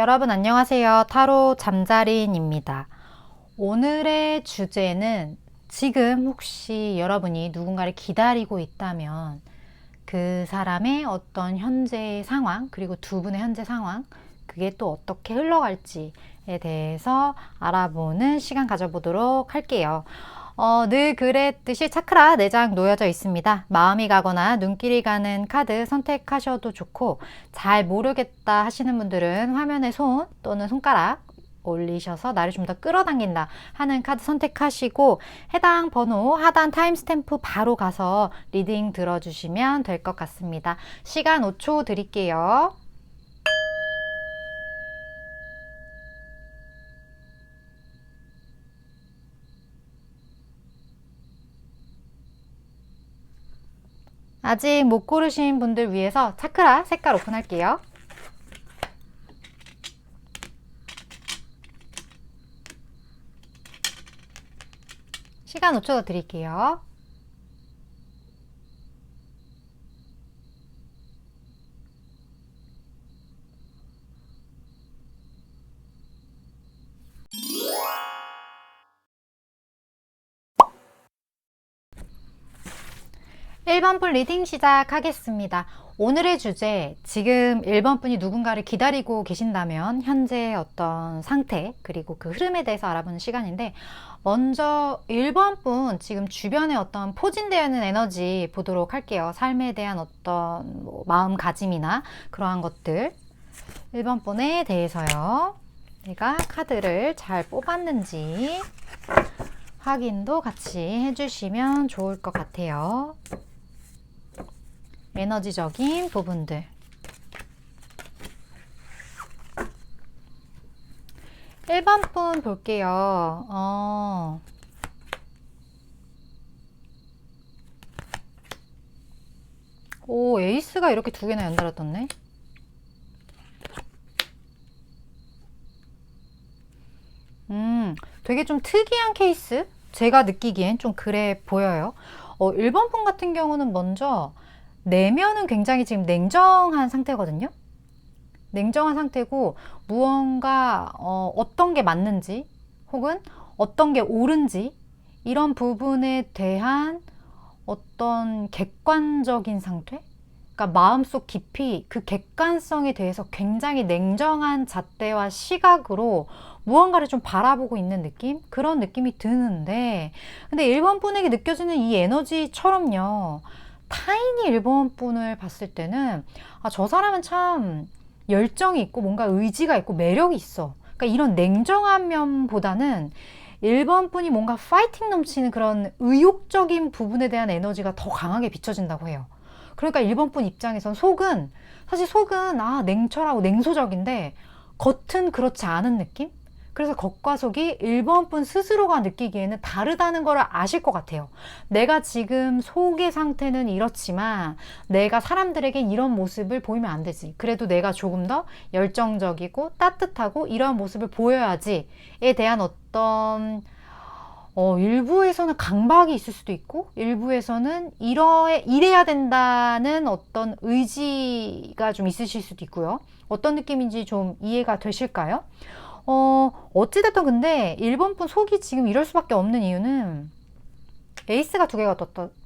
여러분 안녕하세요. 타로 잠자린입니다. 오늘의 주제는 지금 혹시 여러분이 누군가를 기다리고 있다면 그 사람의 어떤 현재 상황, 그리고 두 분의 현재 상황, 그게 또 어떻게 흘러갈지에 대해서 알아보는 시간 가져보도록 할게요. 늘 그랬듯이 차크라 4장 놓여져 있습니다. 마음이 가거나 눈길이 가는 카드 선택하셔도 좋고, 잘 모르겠다 하시는 분들은 화면에 손 또는 손가락 올리셔서 나를 좀 더 끌어당긴다 하는 카드 선택하시고, 해당 번호 하단 타임스탬프 바로 가서 리딩 들어주시면 될 것 같습니다. 시간 5초 드릴게요. 아직 못 고르신 분들 위해서 차크라 색깔 오픈할게요. 시간 5초 더 드릴게요. (1번) 분 리딩 시작하겠습니다. 오늘의 주제, 지금 1번 분이 누군가를 기다리고 계신다면 현재 어떤 상태, 그리고 그 흐름에 대해서 알아보는 시간인데, 먼저 1번 분 지금 주변에 어떤 포진되어 있는 에너지 보도록 할게요. 삶에 대한 어떤 마음가짐이나 그러한 것들, 1번 분에 대해서요. 내가 카드를 잘 뽑았는지 확인도 같이 해주시면 좋을 것 같아요. 에너지적인 부분들. 1번 분 볼게요. 오, 에이스가 이렇게 두 개나 연달아 떴네. 되게 좀 특이한 케이스? 제가 느끼기엔 좀 그래 보여요. 1번 분 같은 경우는 먼저 내면은 굉장히 지금 냉정한 상태거든요. 냉정한 상태고, 무언가 어떤 게 맞는지 혹은 어떤 게 옳은지 이런 부분에 대한 어떤 객관적인 상태? 그러니까 마음속 깊이 그 객관성에 대해서 굉장히 냉정한 잣대와 시각으로 무언가를 좀 바라보고 있는 느낌? 그런 느낌이 드는데, 근데 1번 분에게 느껴지는 이 에너지처럼요, 타인이 1번 분을 봤을 때는 저 사람은 참 열정이 있고 뭔가 의지가 있고 매력이 있어. 그러니까 이런 냉정한 면보다는 1번 분이 뭔가 파이팅 넘치는 그런 의욕적인 부분에 대한 에너지가 더 강하게 비춰진다고 해요. 그러니까 1번 분 입장에선 사실 속은 냉철하고 냉소적인데 겉은 그렇지 않은 느낌? 그래서 겉과 속이 1번 분 스스로가 느끼기에는 다르다는 걸 아실 것 같아요. 내가 지금 속의 상태는 이렇지만 내가 사람들에게 이런 모습을 보이면 안 되지. 그래도 내가 조금 더 열정적이고 따뜻하고 이런 모습을 보여야지에 대한 어떤 일부에서는 강박이 있을 수도 있고, 일부에서는 이래야 된다는 어떤 의지가 좀 있으실 수도 있고요. 어떤 느낌인지 좀 이해가 되실까요? 어찌됐든 근데 1번 분 속이 지금 이럴 수밖에 없는 이유는 에이스가 두 개가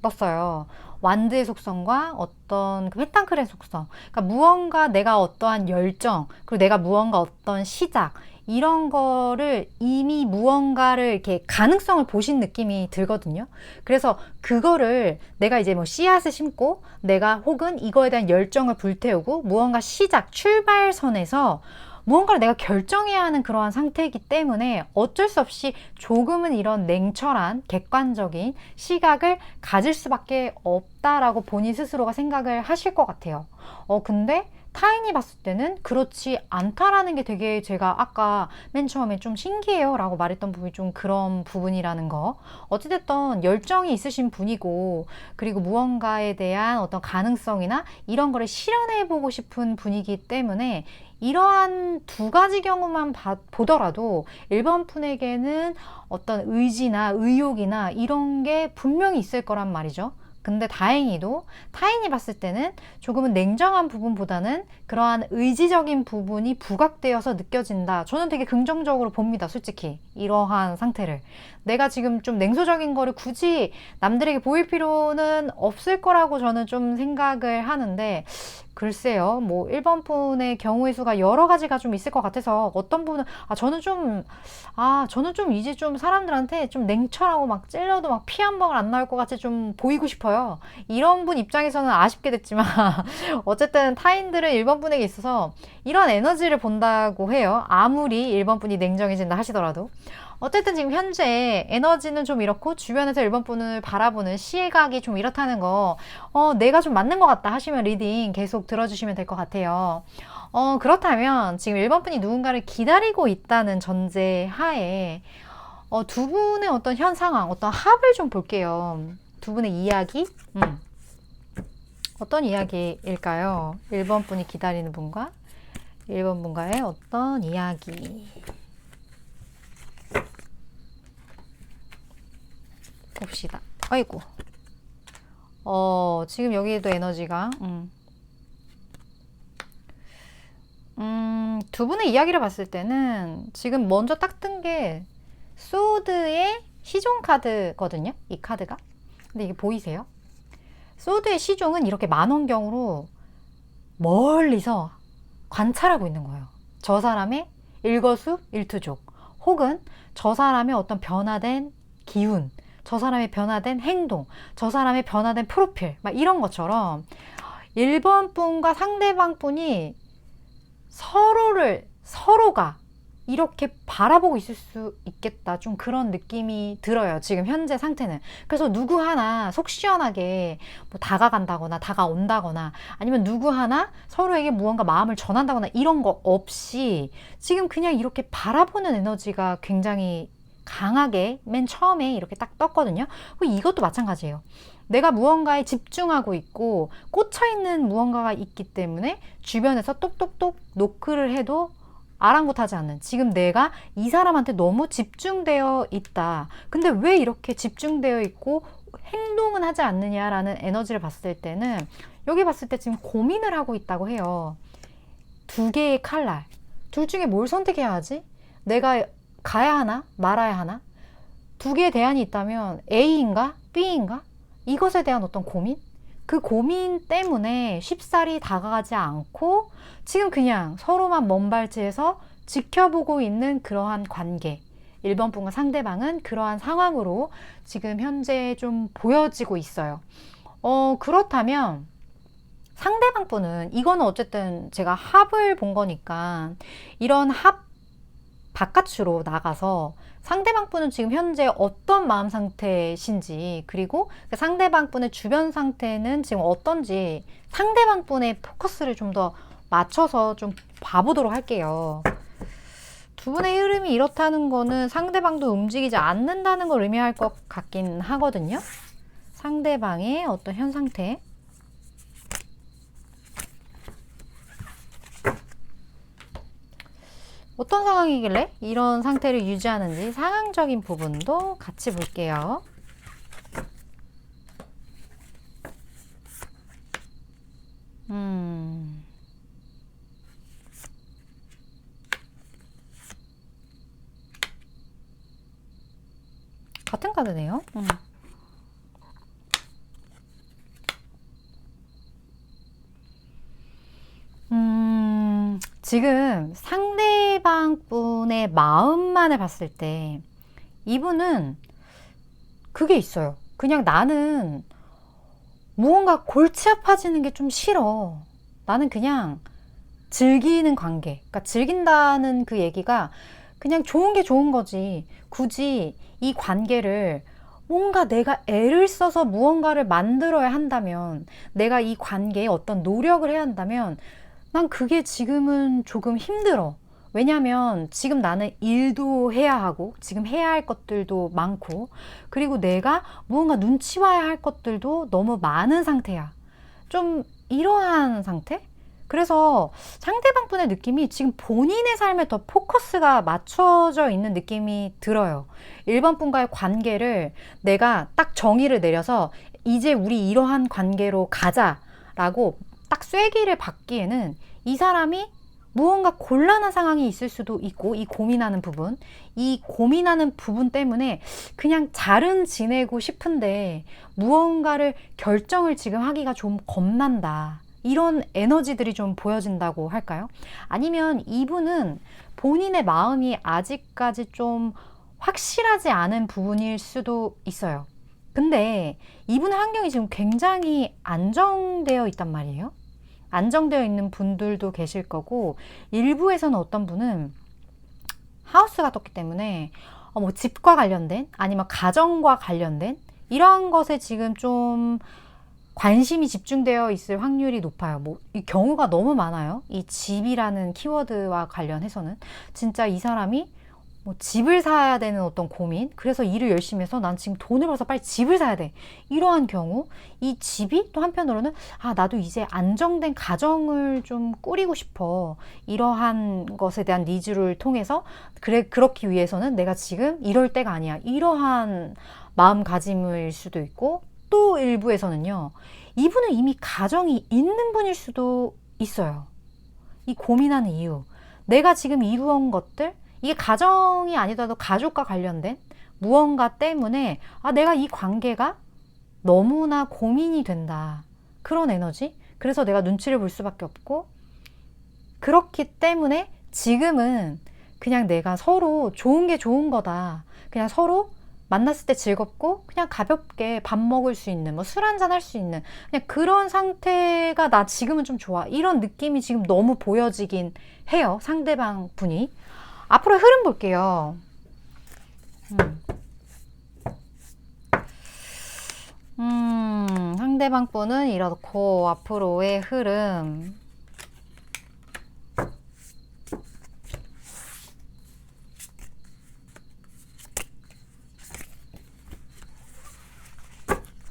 떴어요. 완드의 속성과 어떤 그 페탄클의 속성. 그러니까 무언가 내가 어떠한 열정, 그리고 내가 무언가 어떤 시작, 이런 거를 이미 무언가를 이렇게 가능성을 보신 느낌이 들거든요. 그래서 그거를 내가 이제 뭐 씨앗을 심고 내가 혹은 이거에 대한 열정을 불태우고 무언가 시작, 출발선에서 무언가를 내가 결정해야 하는 그러한 상태이기 때문에 어쩔 수 없이 조금은 이런 냉철한 객관적인 시각을 가질 수밖에 없다라고 본인 스스로가 생각을 하실 것 같아요. 근데 타인이 봤을 때는 그렇지 않다라는 게 되게, 제가 아까 맨 처음에 좀 신기해요 라고 말했던 부분이 좀 그런 부분이라는 거. 어찌됐든 열정이 있으신 분이고, 그리고 무언가에 대한 어떤 가능성이나 이런 거를 실현해보고 싶은 분이기 때문에 이러한 두 가지 경우만 보더라도 1번 분에게는 어떤 의지나 의욕이나 이런 게 분명히 있을 거란 말이죠. 근데 다행히도 타인이 봤을 때는 조금은 냉정한 부분보다는 그러한 의지적인 부분이 부각되어서 느껴진다. 저는 되게 긍정적으로 봅니다. 솔직히 이러한 상태를. 내가 지금 좀 냉소적인 거를 굳이 남들에게 보일 필요는 없을 거라고 저는 좀 생각을 하는데, 글쎄요, 뭐 1번 분의 경우의 수가 여러 가지가 좀 있을 것 같아서 어떤 분은 저는 좀 이제 좀 사람들한테 좀 냉철하고 막 찔러도 막 피 한 방울 안 나올 것 같이 좀 보이고 싶어요. 이런 분 입장에서는 아쉽게 됐지만 어쨌든 타인들은 1번 분에게 있어서 이런 에너지를 본다고 해요. 아무리 1번 분이 냉정해진다 하시더라도. 어쨌든 지금 현재 에너지는 좀 이렇고 주변에서 1번 분을 바라보는 시각이 좀 이렇다는 거, 내가 좀 맞는 것 같다 하시면 리딩 계속 들어주시면 될 것 같아요. 그렇다면 지금 1번 분이 누군가를 기다리고 있다는 전제 하에 두 분의 어떤 현 상황, 어떤 합을 좀 볼게요. 두 분의 이야기? 어떤 이야기일까요? 1번 분이 기다리는 분과 1번 분과의 어떤 이야기. 봅시다. 아이고. 지금 여기에도 에너지가, 두 분의 이야기를 봤을 때는 지금 먼저 딱 뜬 게 소드의 시종 카드거든요. 이 카드가. 근데 이게 보이세요? 소드의 시종은 이렇게 만원경으로 멀리서 관찰하고 있는 거예요. 저 사람의 일거수일투족, 혹은 저 사람의 어떤 변화된 기운, 저 사람의 변화된 행동, 저 사람의 변화된 프로필, 막 이런 것처럼 1번 분과 상대방 분이 서로가 이렇게 바라보고 있을 수 있겠다. 좀 그런 느낌이 들어요. 지금 현재 상태는. 그래서 누구 하나 속 시원하게 뭐 다가간다거나 다가온다거나 아니면 누구 하나 서로에게 무언가 마음을 전한다거나 이런 거 없이 지금 그냥 이렇게 바라보는 에너지가 굉장히 강하게 맨 처음에 이렇게 딱 떴거든요. 이것도 마찬가지예요. 내가 무언가에 집중하고 있고 꽂혀있는 무언가가 있기 때문에 주변에서 똑똑똑 노크를 해도 아랑곳하지 않는, 지금 내가 이 사람한테 너무 집중되어 있다. 근데 왜 이렇게 집중되어 있고 행동은 하지 않느냐라는 에너지를 봤을 때는, 여기 봤을 때 지금 고민을 하고 있다고 해요. 두 개의 칼날. 둘 중에 뭘 선택해야 하지? 내가 가야 하나? 말아야 하나? 두 개의 대안이 있다면 A인가? B인가? 이것에 대한 어떤 고민? 그 고민 때문에 쉽사리 다가가지 않고 지금 그냥 서로만 먼발치에서 지켜보고 있는 그러한 관계. 1번 분과 상대방은 그러한 상황으로 지금 현재 좀 보여지고 있어요. 그렇다면 상대방 분은, 이거는 어쨌든 제가 합을 본 거니까 이런 합 바깥으로 나가서 상대방 분은 지금 현재 어떤 마음 상태신지, 그리고 그 상대방 분의 주변 상태는 지금 어떤지 상대방 분의 포커스를 좀 더 맞춰서 좀 봐보도록 할게요. 두 분의 흐름이 이렇다는 거는 상대방도 움직이지 않는다는 걸 의미할 것 같긴 하거든요. 상대방의 어떤 현 상태. 어떤 상황이길래 이런 상태를 유지하는지 상황적인 부분도 같이 볼게요. 같은 카드네요. 지금 상대방 분의 마음만을 봤을 때 이분은 그게 있어요. 그냥 나는 무언가 골치 아파지는 게 좀 싫어. 나는 그냥 즐기는 관계. 그러니까 즐긴다는 그 얘기가 그냥 좋은 게 좋은 거지. 굳이 이 관계를 뭔가 내가 애를 써서 무언가를 만들어야 한다면, 내가 이 관계에 어떤 노력을 해야 한다면 난 그게 지금은 조금 힘들어. 왜냐면 지금 나는 일도 해야 하고 지금 해야 할 것들도 많고, 그리고 내가 무언가 눈치 봐야 할 것들도 너무 많은 상태야. 좀 이러한 상태? 그래서 상대방 분의 느낌이 지금 본인의 삶에 더 포커스가 맞춰져 있는 느낌이 들어요. 1번 분과의 관계를 내가 딱 정의를 내려서 이제 우리 이러한 관계로 가자라고 딱 쐐기를 받기에는 이 사람이 무언가 곤란한 상황이 있을 수도 있고, 이 고민하는 부분 때문에 그냥 잘은 지내고 싶은데 무언가를 결정을 지금 하기가 좀 겁난다. 이런 에너지들이 좀 보여진다고 할까요? 아니면 이분은 본인의 마음이 아직까지 좀 확실하지 않은 부분일 수도 있어요. 근데 이분의 환경이 지금 굉장히 안정되어 있단 말이에요. 안정되어 있는 분들도 계실 거고, 일부에서는 어떤 분은 하우스가 떴기 때문에 뭐 집과 관련된, 아니면 가정과 관련된 이러한 것에 지금 좀 관심이 집중되어 있을 확률이 높아요. 뭐 이 경우가 너무 많아요. 이 집이라는 키워드와 관련해서는 진짜 이 사람이 뭐 집을 사야 되는 어떤 고민, 그래서 일을 열심히 해서 난 지금 돈을 벌어서 빨리 집을 사야 돼, 이러한 경우, 이 집이 또 한편으로는 나도 이제 안정된 가정을 좀 꾸리고 싶어, 이러한 것에 대한 니즈를 통해서, 그렇기 위해서는 내가 지금 이럴 때가 아니야, 이러한 마음가짐일 수도 있고, 또 일부에서는요, 이분은 이미 가정이 있는 분일 수도 있어요. 이 고민하는 이유, 내가 지금 이루어온 것들, 이게 가정이 아니더라도 가족과 관련된 무언가 때문에 내가 이 관계가 너무나 고민이 된다, 그런 에너지. 그래서 내가 눈치를 볼 수밖에 없고, 그렇기 때문에 지금은 그냥 내가 서로 좋은 게 좋은 거다, 그냥 서로 만났을 때 즐겁고 그냥 가볍게 밥 먹을 수 있는, 뭐 술 한잔 할 수 있는 그냥 그런 상태가 나 지금은 좀 좋아, 이런 느낌이 지금 너무 보여지긴 해요, 상대방 분이. 앞으로 흐름 볼게요. 상대방 분은 이렇고, 앞으로의 흐름.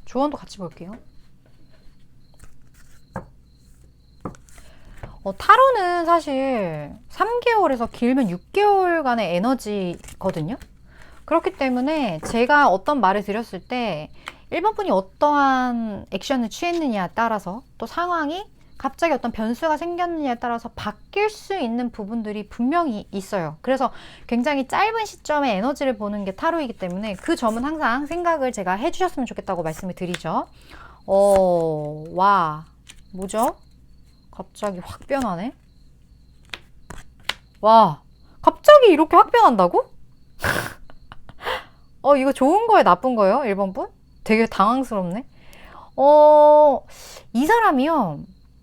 조언도 같이 볼게요. 타로는 사실 3개월에서 길면 6개월간의 에너지거든요. 그렇기 때문에 제가 어떤 말을 드렸을 때 1번 분이 어떠한 액션을 취했느냐에 따라서, 또 상황이 갑자기 어떤 변수가 생겼느냐에 따라서 바뀔 수 있는 부분들이 분명히 있어요. 그래서 굉장히 짧은 시점에 에너지를 보는 게 타로이기 때문에 그 점은 항상 생각을 제가 해주셨으면 좋겠다고 말씀을 드리죠. 와, 뭐죠? 갑자기 확 변하네? 와, 갑자기 이렇게 확 변한다고? 이거 좋은 거예요, 나쁜 거예요, 1번 분? 되게 당황스럽네. 이 사람이요,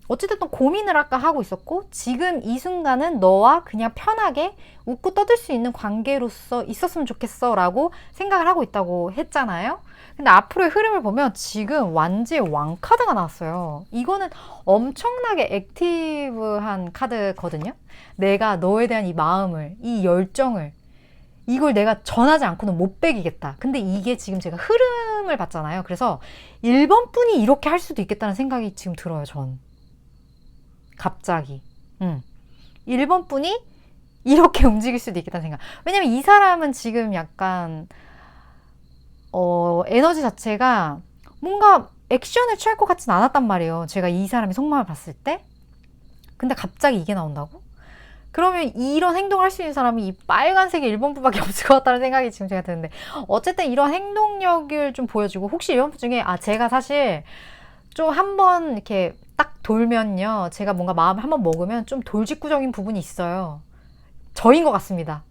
어찌됐든 고민을 아까 하고 있었고, 지금 이 순간은 너와 그냥 편하게 웃고 떠들 수 있는 관계로서 있었으면 좋겠어 라고 생각을 하고 있다고 했잖아요. 근데 앞으로의 흐름을 보면 지금 완지의 왕카드가 나왔어요. 이거는 엄청나게 액티브한 카드거든요. 내가 너에 대한 이 마음을, 이 열정을, 이걸 내가 전하지 않고는 못 배기겠다. 근데 이게 지금 제가 흐름을 봤잖아요. 그래서 1번 분이 이렇게 할 수도 있겠다는 생각이 지금 들어요, 전. 갑자기. 1번 분이 이렇게 움직일 수도 있겠다는 생각. 왜냐면 이 사람은 지금 약간 에너지 자체가 뭔가 액션을 취할 것 같진 않았단 말이에요, 제가 이 사람의 속마음을 봤을 때. 근데 갑자기 이게 나온다고? 그러면 이런 행동을 할 수 있는 사람이 이 빨간색의 1번 분밖에 없을 것 같다는 생각이 지금 제가 드는데, 어쨌든 이런 행동력을 좀 보여주고, 혹시 1번 분 중에 제가 사실 좀 한번 이렇게 딱 돌면요, 제가 뭔가 마음을 한번 먹으면 좀 돌직구적인 부분이 있어요. 저인 것 같습니다.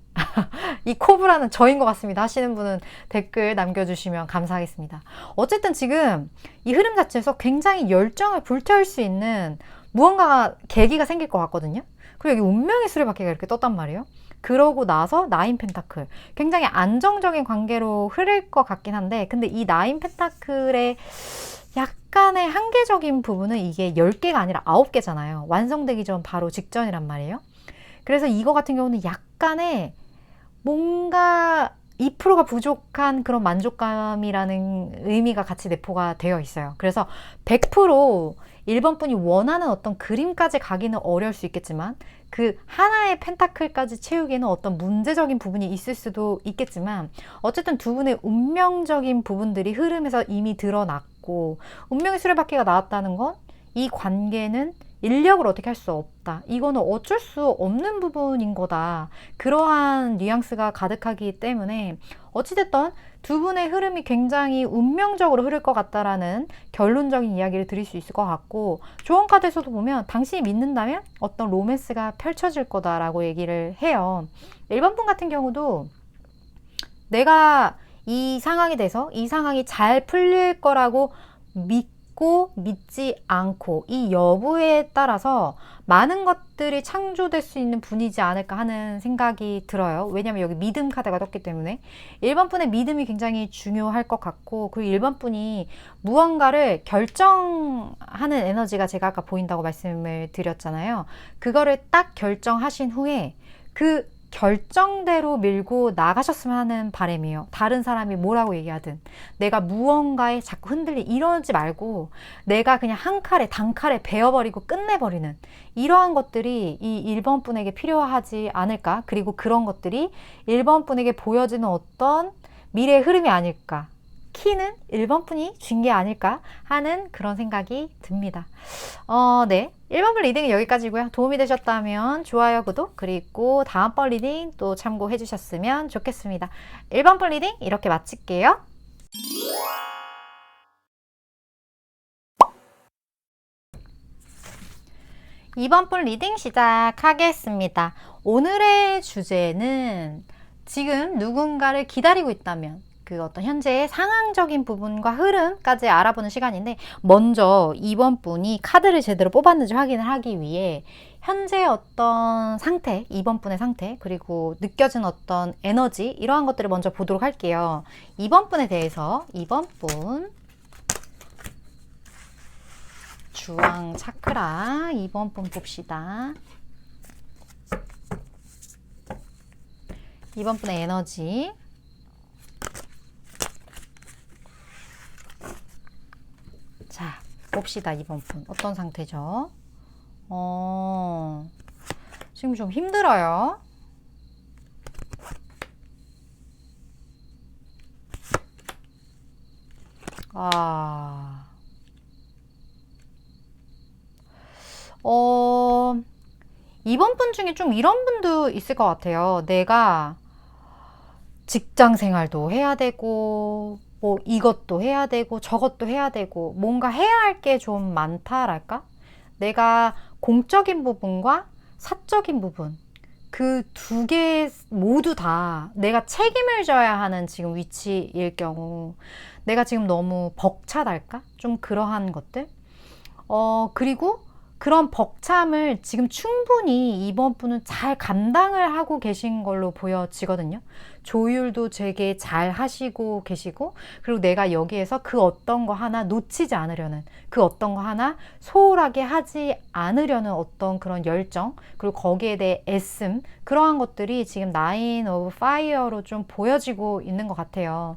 이 코브라는 저인 것 같습니다 하시는 분은 댓글 남겨주시면 감사하겠습니다. 어쨌든 지금 이 흐름 자체에서 굉장히 열정을 불태울 수 있는 무언가가, 계기가 생길 것 같거든요. 그리고 여기 운명의 수레바퀴가 이렇게 떴단 말이에요. 그러고 나서 나인 펜타클, 굉장히 안정적인 관계로 흐를 것 같긴 한데, 근데 이 나인 펜타클의 약간의 한계적인 부분은 이게 10개가 아니라 9개잖아요. 완성되기 전 바로 직전이란 말이에요. 그래서 이거 같은 경우는 약간의 뭔가 2%가 부족한 그런 만족감이라는 의미가 같이 내포가 되어 있어요. 그래서 100% 1번 분이 원하는 어떤 그림까지 가기는 어려울 수 있겠지만, 그 하나의 펜타클까지 채우기에는 어떤 문제적인 부분이 있을 수도 있겠지만, 어쨌든 두 분의 운명적인 부분들이 흐름에서 이미 드러났고, 있고, 운명의 수레바퀴가 나왔다는 건 이 관계는 인력을 어떻게 할 수 없다. 이거는 어쩔 수 없는 부분인 거다. 그러한 뉘앙스가 가득하기 때문에 어찌됐든 두 분의 흐름이 굉장히 운명적으로 흐를 것 같다라는 결론적인 이야기를 드릴 수 있을 것 같고, 조언 카드에서도 보면 당신이 믿는다면 어떤 로맨스가 펼쳐질 거다라고 얘기를 해요. 1번 분 같은 경우도 내가 이 상황에 대해서 이 상황이 잘 풀릴 거라고 믿고 믿지 않고 이 여부에 따라서 많은 것들이 창조될 수 있는 분이지 않을까 하는 생각이 들어요. 왜냐면 여기 믿음 카드가 떴기 때문에 1번 분의 믿음이 굉장히 중요할 것 같고, 그리고 1번 분이 무언가를 결정하는 에너지가 제가 아까 보인다고 말씀을 드렸잖아요. 그거를 딱 결정하신 후에 그 결정대로 밀고 나가셨으면 하는 바람이에요. 다른 사람이 뭐라고 얘기하든 내가 무언가에 자꾸 이러지 말고 내가 그냥 한 칼에 단칼에 베어버리고 끝내버리는 이러한 것들이 이 1번 분에게 필요하지 않을까. 그리고 그런 것들이 1번 분에게 보여지는 어떤 미래의 흐름이 아닐까. 키는 1번 분이 준 게 아닐까 하는 그런 생각이 듭니다. 네. 1번 분 리딩은 여기까지고요. 도움이 되셨다면 좋아요, 구독, 그리고 다음번 리딩 또 참고해 주셨으면 좋겠습니다. 1번 분 리딩 이렇게 마칠게요. 2번 분 리딩 시작하겠습니다. 오늘의 주제는 지금 누군가를 기다리고 있다면 그 어떤 현재의 상황적인 부분과 흐름까지 알아보는 시간인데, 먼저 2번 분이 카드를 제대로 뽑았는지 확인을 하기 위해 현재 어떤 상태, 2번 분의 상태, 그리고 느껴진 어떤 에너지, 이러한 것들을 먼저 보도록 할게요. 2번 분에 대해서 2번 분 주황 차크라 2번 분 봅시다. 2번 분의 에너지. 자, 봅시다. 2번 분 어떤 상태죠? 지금 좀 힘들어요. 이번 분 중에 좀 이런 분도 있을 것 같아요. 내가 직장 생활도 해야 되고, 뭐 이것도 해야 되고, 저것도 해야 되고, 뭔가 해야 할 게 좀 많다랄까? 내가 공적인 부분과 사적인 부분, 그 두 개 모두 다 내가 책임을 져야 하는 지금 위치일 경우, 내가 지금 너무 벅차달까? 좀 그러한 것들? 그리고 그런 벅참을 지금 충분히 이번 분은 잘 감당을 하고 계신 걸로 보여지거든요. 조율도 되게 잘 하시고 계시고, 그리고 내가 여기에서 그 어떤 거 하나 놓치지 않으려는, 그 어떤 거 하나 소홀하게 하지 않으려는 어떤 그런 열정, 그리고 거기에 대해 애씀, 그러한 것들이 지금 나인 오브 파이어로 좀 보여지고 있는 것 같아요.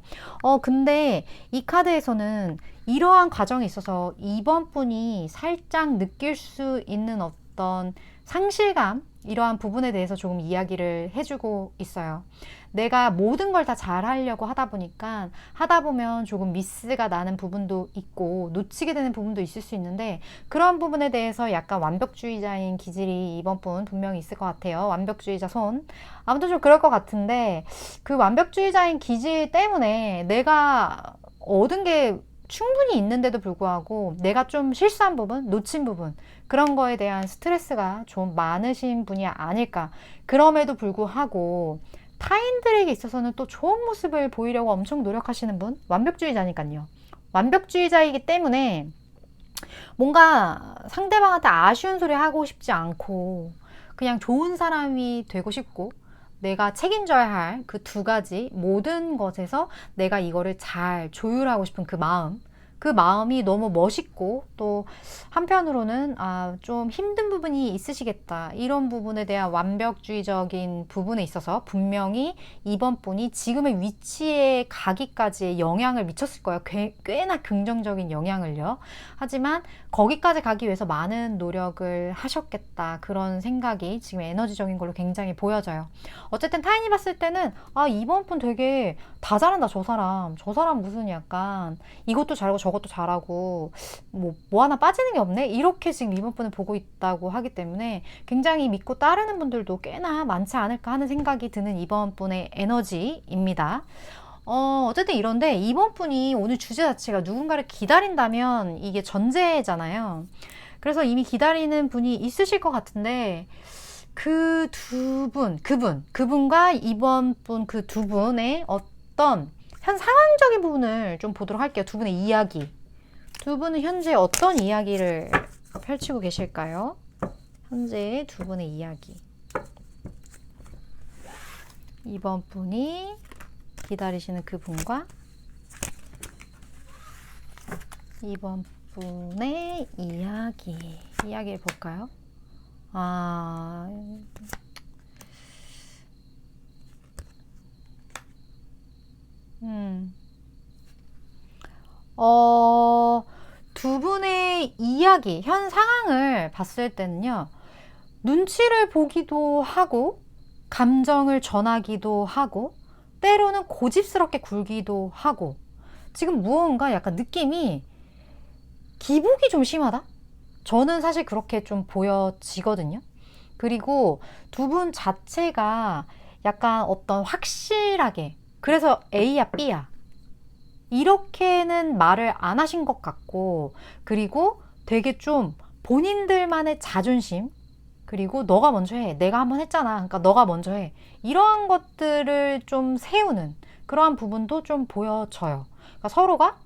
근데 이 카드에서는 이러한 과정에 있어서 2번 분이 살짝 느낄 수 있는 어떤 상실감, 이러한 부분에 대해서 조금 이야기를 해주고 있어요. 내가 모든 걸 다 잘하려고 하다 보니까 하다 보면 조금 미스가 나는 부분도 있고 놓치게 되는 부분도 있을 수 있는데, 그런 부분에 대해서 약간 완벽주의자인 기질이 이번 분 분명히 있을 것 같아요. 완벽주의자 손. 아무튼 좀 그럴 것 같은데, 그 완벽주의자인 기질 때문에 내가 얻은 게 충분히 있는데도 불구하고 내가 좀 실수한 부분, 놓친 부분, 그런 거에 대한 스트레스가 좀 많으신 분이 아닐까. 그럼에도 불구하고 타인들에게 있어서는 또 좋은 모습을 보이려고 엄청 노력하시는 분, 완벽주의자니까요. 완벽주의자이기 때문에 뭔가 상대방한테 아쉬운 소리 하고 싶지 않고 그냥 좋은 사람이 되고 싶고, 내가 책임져야 할 그 두 가지 모든 것에서 내가 이거를 잘 조율하고 싶은 그 마음, 그 마음이 너무 멋있고, 또 한편으로는 좀 힘든 부분이 있으시겠다, 이런 부분에 대한 완벽주의적인 부분에 있어서 분명히 이번 분이 지금의 위치에 가기까지의 영향을 미쳤을 거예요. 꽤나 긍정적인 영향을요. 하지만 거기까지 가기 위해서 많은 노력을 하셨겠다, 그런 생각이 지금 에너지적인 걸로 굉장히 보여져요. 어쨌든 타인이 봤을 때는 이번 분 되게 다 잘한다, 저 사람. 저 사람 무슨 약간 이것도 잘하고 저것도 잘하고 뭐 하나 빠지는 게 없네? 이렇게 지금 이번 분을 보고 있다고 하기 때문에 굉장히 믿고 따르는 분들도 꽤나 많지 않을까 하는 생각이 드는 이번 분의 에너지입니다. 어쨌든 이런데 이번 분이 오늘 주제 자체가 누군가를 기다린다면 이게 전제잖아요. 그래서 이미 기다리는 분이 있으실 것 같은데 그 두 분, 그분과 이번 분 그 두 분의 어떤 현 상황적인 부분을 좀 보도록 할게요. 두 분의 이야기. 두 분은 현재 어떤 이야기를 펼치고 계실까요? 현재 두 분의 이야기. 이번 분이 기다리시는 그분과 이번 분의 이야기를 볼까요? 두 분의 이야기, 현 상황을 봤을 때는요, 눈치를 보기도 하고, 감정을 전하기도 하고, 때로는 고집스럽게 굴기도 하고, 지금 무언가 약간 느낌이 기복이 좀 심하다? 저는 사실 그렇게 좀 보여지거든요. 그리고 두 분 자체가 약간 어떤 확실하게, 그래서 A야 B야 이렇게는 말을 안 하신 것 같고, 그리고 되게 좀 본인들만의 자존심, 그리고 너가 먼저 해, 내가 한번 했잖아, 그러니까 너가 먼저 해, 이러한 것들을 좀 세우는 그러한 부분도 좀 보여져요. 그러니까 서로가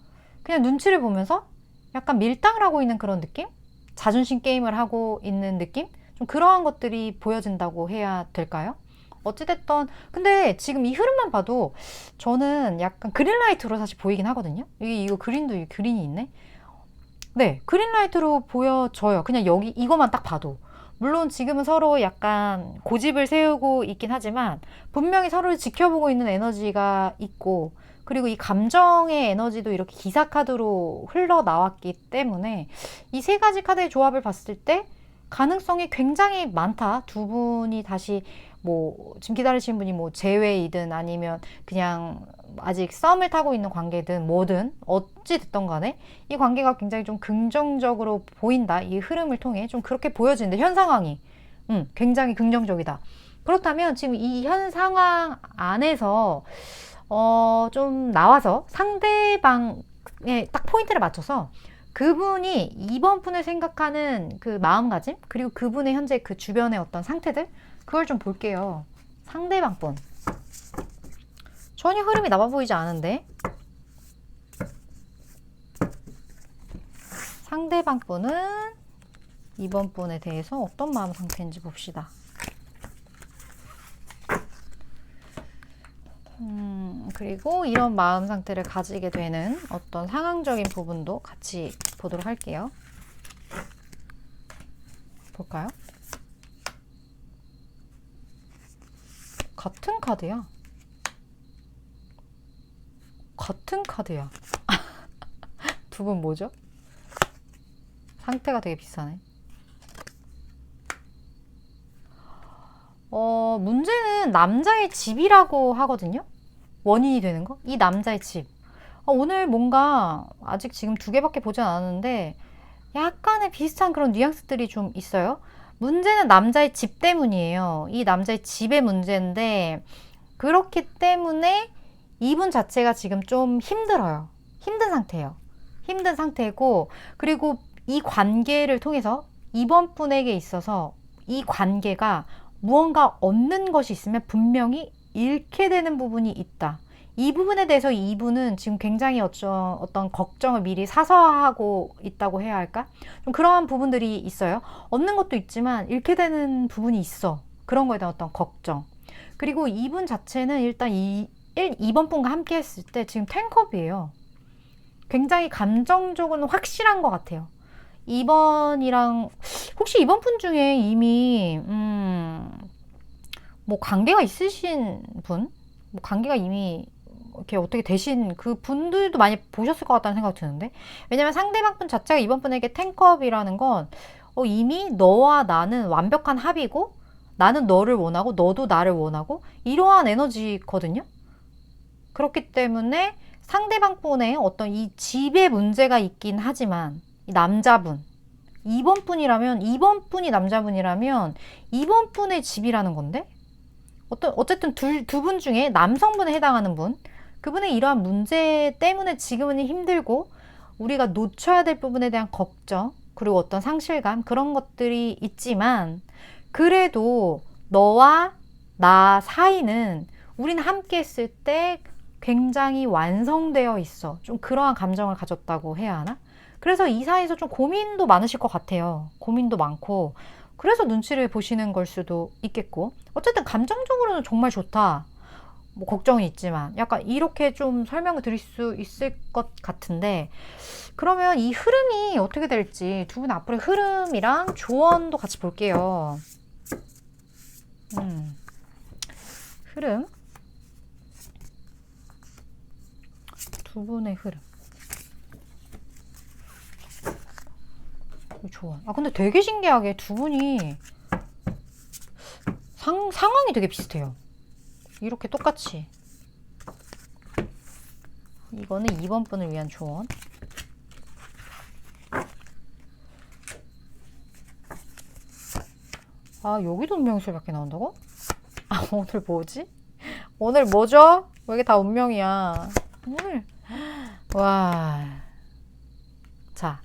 그냥 눈치를 보면서 약간 밀당을 하고 있는 그런 느낌? 자존심 게임을 하고 있는 느낌? 좀 그러한 것들이 보여진다고 해야 될까요? 어찌됐던 근데 지금 이 흐름만 봐도 저는 약간 그린라이트로 사실 보이긴 하거든요. 이거 그린이 있네. 네, 그린라이트로 보여져요. 그냥 여기 이거만 딱 봐도. 물론 지금은 서로 약간 고집을 세우고 있긴 하지만 분명히 서로를 지켜보고 있는 에너지가 있고, 그리고 이 감정의 에너지도 이렇게 기사 카드로 흘러나왔기 때문에 이 세 가지 카드의 조합을 봤을 때 가능성이 굉장히 많다. 두 분이 다시 뭐 지금 기다리시는 분이 뭐 재회이든 아니면 그냥 아직 썸을 타고 있는 관계든 뭐든 어찌 됐던 간에 이 관계가 굉장히 좀 긍정적으로 보인다. 이 흐름을 통해 좀 그렇게 보여지는데 현 상황이 굉장히 긍정적이다. 그렇다면 지금 이 현 상황 안에서 좀 나와서 상대방에 딱 포인트를 맞춰서 그분이 이번 분을 생각하는 그 마음가짐, 그리고 그분의 현재 그 주변의 어떤 상태들, 그걸 좀 볼게요. 상대방 분. 전혀 흐름이 나와 보이지 않은데. 상대방 분은 이번 분에 대해서 어떤 마음 상태인지 봅시다. 그리고 이런 마음 상태를 가지게 되는 어떤 상황적인 부분도 같이 보도록 할게요. 볼까요? 같은 카드야. 같은 카드야. 두 분 뭐죠? 상태가 되게 비싸네. 문제는 남자의 집이라고 하거든요. 원인이 되는 거? 이 남자의 집. 오늘 뭔가 아직 지금 두 개밖에 보지 않았는데 약간의 비슷한 그런 뉘앙스들이 좀 있어요. 문제는 남자의 집 때문이에요. 이 남자의 집의 문제인데 그렇기 때문에 이분 자체가 지금 좀 힘들어요. 힘든 상태예요. 힘든 상태고, 그리고 이 관계를 통해서 이번 분에게 있어서 이 관계가 무언가 얻는 것이 있으면 분명히 잃게 되는 부분이 있다. 이 부분에 대해서 이분은 지금 굉장히 어떤 걱정을 미리 사서하고 있다고 해야 할까? 좀 그러한 부분들이 있어요. 얻는 것도 있지만 잃게 되는 부분이 있어. 그런 거에 대한 어떤 걱정. 그리고 이분 자체는 일단 2번 분과 함께 했을 때 지금 텐컵이에요. 굉장히 감정적으로는 확실한 것 같아요. 2번이랑 혹시 2번 분 중에 이미 뭐 관계가 있으신 분? 뭐 관계가 이미 이렇게 어떻게 되신 그 분들도 많이 보셨을 것 같다는 생각이 드는데, 왜냐면 상대방 분 자체가 이번 분에게 텐컵이라는 건 이미 너와 나는 완벽한 합이고 나는 너를 원하고 너도 나를 원하고 이러한 에너지거든요. 그렇기 때문에 상대방 분의 어떤 이 집에 문제가 있긴 하지만 이 남자분 2번 분이라면 2번 분이 남자분이라면 2번 분의 집이라는 건데 어쨌든 두 분 중에 남성분에 해당하는 분 그분의 이러한 문제 때문에 지금은 힘들고 우리가 놓쳐야 될 부분에 대한 걱정 그리고 어떤 상실감 그런 것들이 있지만 그래도 너와 나 사이는 우리는 함께 했을 때 굉장히 완성되어 있어. 좀 그러한 감정을 가졌다고 해야 하나? 그래서 이 사이에서 좀 고민도 많으실 것 같아요. 고민도 많고. 그래서 눈치를 보시는 걸 수도 있겠고. 어쨌든 감정적으로는 정말 좋다. 뭐 걱정이 있지만 약간 이렇게 좀 설명을 드릴 수 있을 것 같은데 그러면 이 흐름이 어떻게 될지 두 분 앞으로의 흐름이랑 조언도 같이 볼게요. 흐름 두 분의 흐름 조언. 근데 되게 신기하게 두 분이 상황이 되게 비슷해요. 이렇게 똑같이. 이거는 2번 분을 위한 조언. 여기도 운명술밖에 나온다고? 오늘 뭐지? 오늘 뭐죠? 왜 이게 다 운명이야? 오늘 와. 자,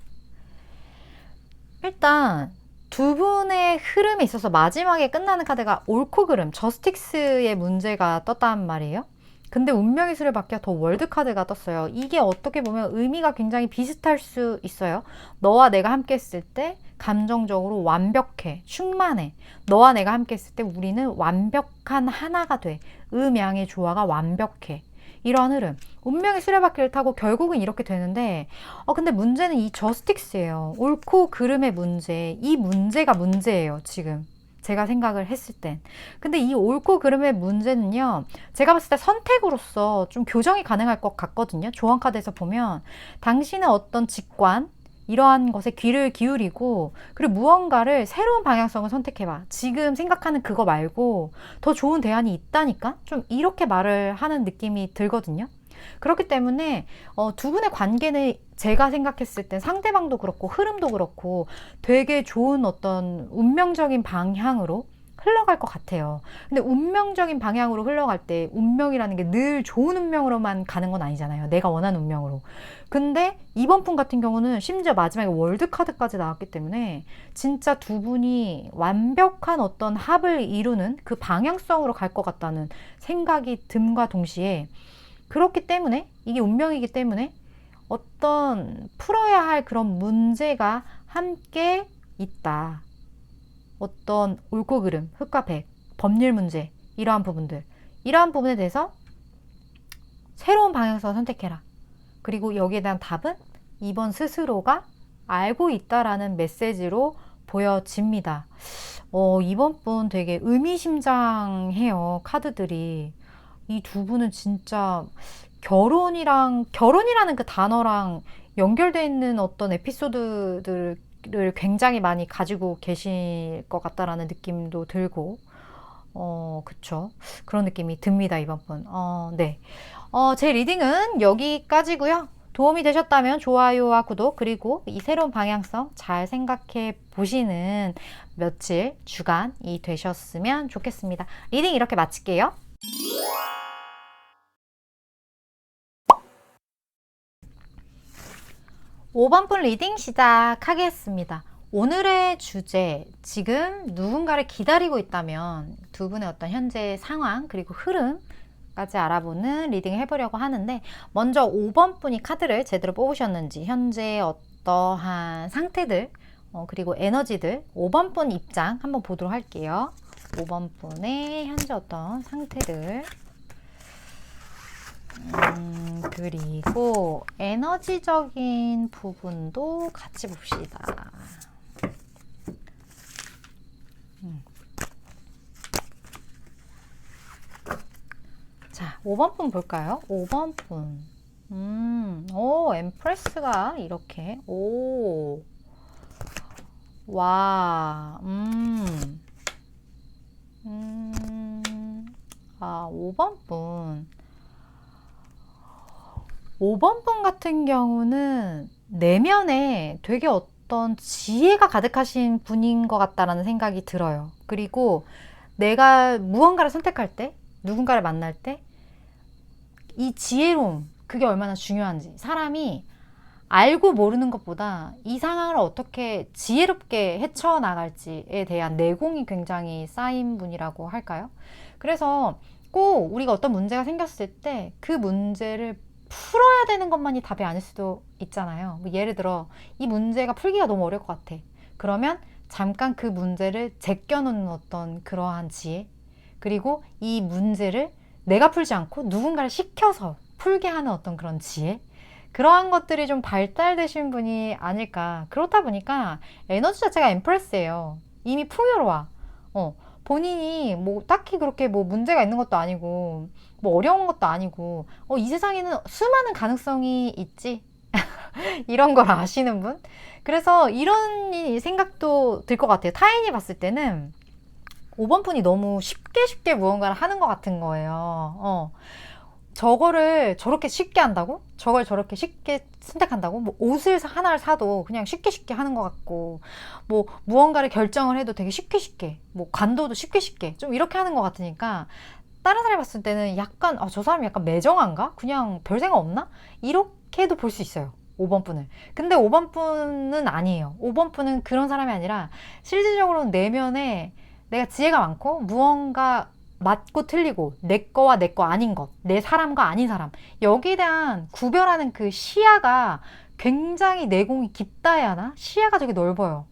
일단 두 분의 흐름에 있어서 마지막에 끝나는 카드가 옳고 그름, 저스틱스의 문제가 떴단 말이에요. 근데 운명의 수레바퀴가 더 월드 카드가 떴어요. 이게 어떻게 보면 의미가 굉장히 비슷할 수 있어요. 너와 내가 함께 했을 때 감정적으로 완벽해, 충만해. 너와 내가 함께 했을 때 우리는 완벽한 하나가 돼. 음양의 조화가 완벽해. 이러한 흐름. 운명의 수레바퀴를 타고 결국은 이렇게 되는데 근데 문제는 이 저스틱스예요. 옳고 그름의 문제. 이 문제가 문제예요, 지금. 제가 생각을 했을 땐. 근데 이 옳고 그름의 문제는요, 제가 봤을 때 선택으로서 좀 교정이 가능할 것 같거든요. 조언 카드에서 보면 당신의 어떤 직관, 이러한 것에 귀를 기울이고 그리고 무언가를 새로운 방향성을 선택해봐. 지금 생각하는 그거 말고 더 좋은 대안이 있다니까? 좀 이렇게 말을 하는 느낌이 들거든요. 그렇기 때문에 두 분의 관계는 제가 생각했을 땐 상대방도 그렇고 흐름도 그렇고 되게 좋은 어떤 운명적인 방향으로 흘러갈 것 같아요. 근데 운명적인 방향으로 흘러갈 때 운명이라는 게 늘 좋은 운명으로만 가는 건 아니잖아요. 내가 원하는 운명으로. 근데 이번 분 같은 경우는 심지어 마지막에 월드카드까지 나왔기 때문에 진짜 두 분이 완벽한 어떤 합을 이루는 그 방향성으로 갈 것 같다는 생각이 듦과 동시에 그렇기 때문에 이게 운명이기 때문에 어떤 풀어야 할 그런 문제가 함께 있다. 어떤 옳고 그름, 흑과 백, 법률 문제 이러한 부분에 대해서 새로운 방향성을 선택해라. 그리고 여기에 대한 답은 2번 스스로가 알고 있다라는 메시지로 보여집니다. 이번 분 되게 의미심장해요. 카드들이. 이 두 분은 진짜 결혼이라는 그 단어랑 연결되어 있는 어떤 에피소드들을 굉장히 많이 가지고 계실 것 같다라는 느낌도 들고, 그쵸. 그런 느낌이 듭니다, 이번 분. 네. 제 리딩은 여기까지고요. 도움이 되셨다면 좋아요와 구독, 그리고 이 새로운 방향성 잘 생각해 보시는 며칠, 주간이 되셨으면 좋겠습니다. 리딩 이렇게 마칠게요. 5번 분 리딩 시작하겠습니다. 오늘의 주제, 지금 누군가를 기다리고 있다면 두 분의 어떤 현재 상황 그리고 흐름까지 알아보는 리딩을 해보려고 하는데 먼저 5번 분이 카드를 제대로 뽑으셨는지 현재 어떠한 상태들 그리고 에너지들 5번 분 입장 한번 보도록 할게요. 5번 분의 현재 어떤 상태들 그리고 에너지적인 부분도 같이 봅시다. 자, 5번 분 볼까요? 5번 분. 엠프레스가 이렇게. 와, 5번 분. 5번 분 같은 경우는 내면에 되게 어떤 지혜가 가득하신 분인 것 같다라는 생각이 들어요. 그리고 내가 무언가를 선택할 때, 누군가를 만날 때, 이 지혜로움, 그게 얼마나 중요한지. 사람이 알고 모르는 것보다 이 상황을 어떻게 지혜롭게 헤쳐나갈지에 대한 내공이 굉장히 쌓인 분이라고 할까요? 그래서 꼭 우리가 어떤 문제가 생겼을 때 그 문제를 풀어야 되는 것만이 답이 아닐 수도 있잖아요. 뭐 예를 들어 이 문제가 풀기가 너무 어려울 것 같아. 그러면 잠깐 그 문제를 제껴놓는 어떤 그러한 지혜, 그리고 이 문제를 내가 풀지 않고 누군가를 시켜서 풀게 하는 어떤 그런 지혜, 그러한 것들이 좀 발달되신 분이 아닐까. 그렇다 보니까 에너지 자체가 엠프레스예요. 이미 풍요로워. 본인이 뭐 딱히 그렇게 뭐 문제가 있는 것도 아니고 뭐 어려운 것도 아니고 이 세상에는 수많은 가능성이 있지. 이런 걸 아시는 분? 그래서 이런 생각도 들 것 같아요. 타인이 봤을 때는 5번 분이 너무 쉽게 무언가를 하는 것 같은 거예요. 저거를 저렇게 쉽게 한다고? 저걸 저렇게 쉽게 선택한다고? 뭐 옷을 하나를 사도 그냥 쉽게 하는 것 같고, 뭐 무언가를 결정을 해도 되게 쉽게, 뭐 관도도 쉽게 좀 이렇게 하는 것 같으니까 다른 사람이 봤을 때는 약간 저 사람이 약간 매정한가? 그냥 별 생각 없나? 이렇게도 볼 수 있어요. 5번 분을. 근데 5번 분은 아니에요. 5번 분은 그런 사람이 아니라 실질적으로는 내면에 내가 지혜가 많고 무언가 맞고 틀리고 내 거와 내 거 아닌 것, 내 사람과 아닌 사람, 여기에 대한 구별하는 그 시야가 굉장히 내공이 깊다 해야 하나? 시야가 되게 넓어요.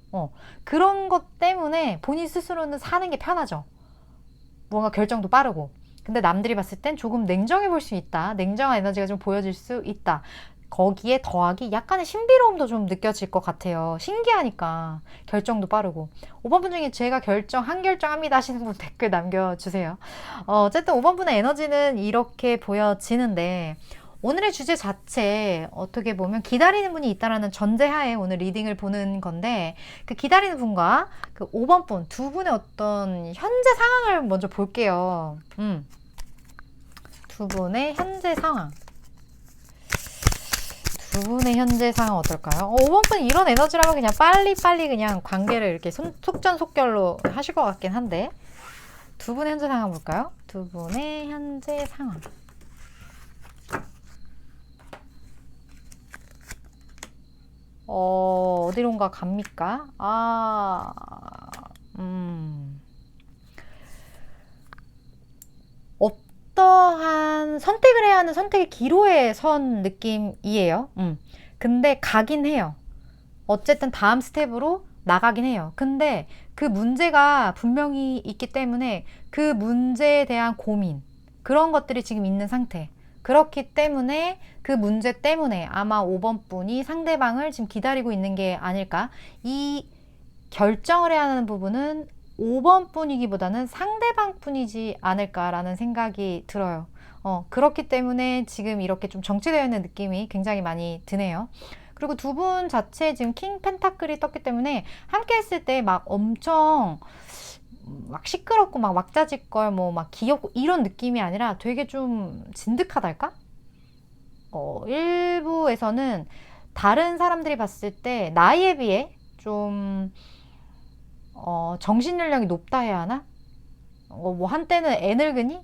그런 것 때문에 본인 스스로는 사는 게 편하죠. 무언가 결정도 빠르고. 근데 남들이 봤을 땐 조금 냉정해 볼 수 있다. 냉정한 에너지가 좀 보여질 수 있다. 거기에 더하기 약간의 신비로움도 좀 느껴질 것 같아요. 신기하니까. 결정도 빠르고. 5번 분 중에 제가 한 결정합니다 하시는 분 댓글 남겨주세요. 어쨌든 5번 분의 에너지는 이렇게 보여지는데, 오늘의 주제 자체 어떻게 보면 기다리는 분이 있다라는 전제하에 오늘 리딩을 보는 건데, 그 기다리는 분과 그 5번 분 두 분의 어떤 현재 상황을 먼저 볼게요. 두 분의 현재 상황. 두 분의 현재 상황 어떨까요? 5번 분 이런 에너지라면 그냥 빨리 그냥 관계를 이렇게 속전속결로 하실 것 같긴 한데, 두 분의 현재 상황 볼까요? 두 분의 현재 상황. 어디론가 갑니까? 어떠한 선택을 해야 하는 선택의 기로에 선 느낌이에요. 근데 가긴 해요. 어쨌든 다음 스텝으로 나가긴 해요. 근데 그 문제가 분명히 있기 때문에 그 문제에 대한 고민, 그런 것들이 지금 있는 상태. 그렇기 때문에 그 문제 때문에 아마 5번 분이 상대방을 지금 기다리고 있는 게 아닐까. 이 결정을 해야 하는 부분은 5번 분이기보다는 상대방 분이지 않을까라는 생각이 들어요. 그렇기 때문에 지금 이렇게 좀 정체되어 있는 느낌이 굉장히 많이 드네요. 그리고 두 분 자체 지금 킹 펜타클이 떴기 때문에 함께 했을 때 막 엄청 막 시끄럽고 막 왁자지껄 뭐 막 귀엽고 이런 느낌이 아니라 되게 좀 진득하달까? 일부에서는 다른 사람들이 봤을 때 나이에 비해 좀 정신 연령이 높다 해야 하나? 뭐 한때는 애늙은이?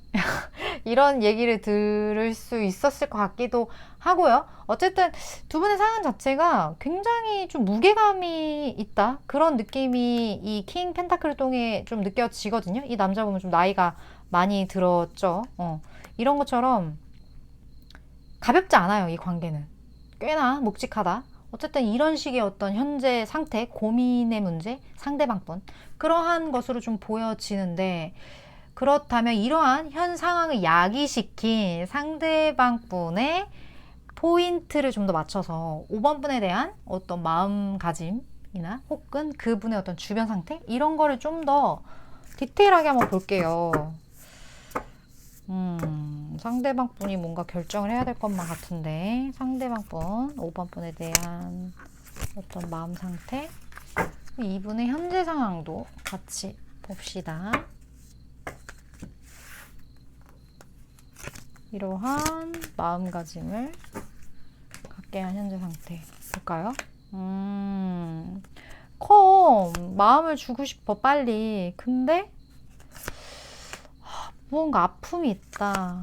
이런 얘기를 들을 수 있었을 것 같기도 하고요. 어쨌든 두 분의 상황 자체가 굉장히 좀 무게감이 있다. 그런 느낌이 이 킹 펜타클을 통해 좀 느껴지거든요. 이 남자 보면 좀 나이가 많이 들었죠. 이런 것처럼 가볍지 않아요. 이 관계는. 꽤나 묵직하다. 어쨌든 이런 식의 어떤 현재 상태, 고민의 문제, 상대방분, 그러한 것으로 좀 보여지는데, 그렇다면 이러한 현 상황을 야기시킨 상대방분의 포인트를 좀 더 맞춰서 5번 분에 대한 어떤 마음가짐이나 혹은 그분의 어떤 주변 상태, 이런 거를 좀 더 디테일하게 한번 볼게요. 상대방 분이 뭔가 결정을 해야 될 것만 같은데, 상대방 분, 5번 분에 대한 어떤 마음 상태, 이분의 현재 상황도 같이 봅시다. 이러한 마음가짐을 깨한 현재 상태. 볼까요? 커. 마음을 주고 싶어, 빨리. 근데 무언가 아픔이 있다.